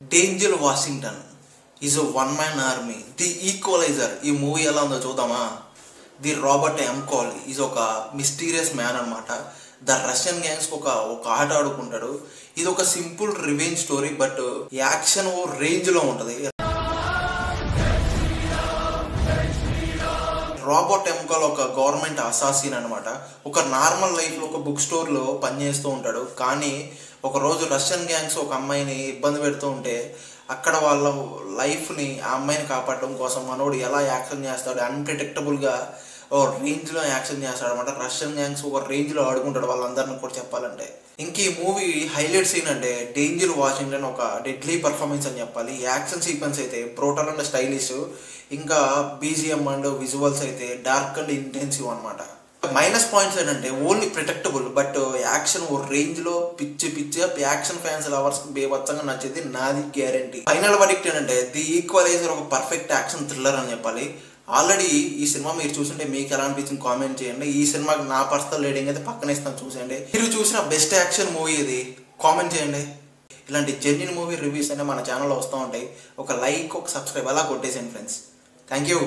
Danger Washington is a one man army. The equaliser ఈ movie ఎలా ఉందో చూద్దామా. ది రాబర్ట్ ఎంకాల్ ఈజ్ ఒక మిస్టీరియస్ మ్యాన్ అనమాట. ద రష్యన్ గ్యాంగ్స్ ఒక ఆట ఆడుకుంటాడు. ఇది ఒక simple revenge story, but action ఓ రేంజ్ లో ఉంటది. రాబర్ట్ ఎంకాల్ ఒక గవర్నమెంట్ అసాసిన్ అనమాట. ఒక నార్మల్ లైఫ్ లో ఒక బుక్ స్టోర్ లో పనిచేస్తూ ఉంటాడు. కానీ ఒక రోజు రష్యన్ గ్యాంగ్స్ ఒక అమ్మాయిని ఇబ్బంది పెడుతూ ఉంటే అక్కడ వాళ్ళ లైఫ్ని ఆ అమ్మాయిని కాపాడడం కోసం మనోడు ఎలా యాక్షన్ చేస్తాడు, అన్ప్రిడిక్టబుల్గా ఓ రేంజ్లో యాక్షన్ చేస్తాడు అనమాట. రష్యన్ గ్యాంగ్స్ ఒక రేంజ్లో ఆడుకుంటాడు వాళ్ళందరిని కూడా చెప్పాలంటే. ఇంక ఈ మూవీ హైలైట్ సీన్ అంటే డేంజర్ వాషింగ్టన్ ఒక డెడ్లీ పర్ఫార్మెన్స్ అని చెప్పాలి. యాక్షన్ సీక్వెన్స్ అయితే బ్రూటల్ అండ్ స్టైలిష్, ఇంకా బీజిఎం అండ్ విజువల్స్ అయితే డార్క్ అండ్ ఇంటెన్సివ్ అనమాట. మైనస్ పాయింట్స్ ఏంటంటే ఓన్లీ ప్రొటెక్టబుల్, బట్ యాక్షన్ ఓ రేంజ్ లో పిచ్చి యాక్షన్ ఫ్యాన్స్ లవర్స్ బేవత్సంగా నచ్చేది నాది గ్యారంటీ. ఫైనల్ వర్డిక్ట్ ఏంటంటే ది ఈక్వలైజర్ ఒక పర్ఫెక్ట్ యాక్షన్ థ్రిల్లర్ అని చెప్పాలి. ఆల్రెడీ ఈ సినిమా మీరు చూస్తుంటే మీకు ఎలా అనిపించింది కామెంట్ చేయండి. ఈ సినిమాకి నా పర్సనల్ రేటింగ్ అయితే పక్కన ఇస్తాను, చూసేయండి. మీరు చూసిన బెస్ట్ యాక్షన్ మూవీ ఇది కామెంట్ చేయండి. ఇలాంటి జెన్యూన్ మూవీ రివ్యూస్ అయినా మన ఛానల్లో వస్తూ ఉంటాయి. ఒక లైక్, ఒక సబ్స్క్రైబ్ అలా కొట్టేసేయండి ఫ్రెండ్స్. Thank you.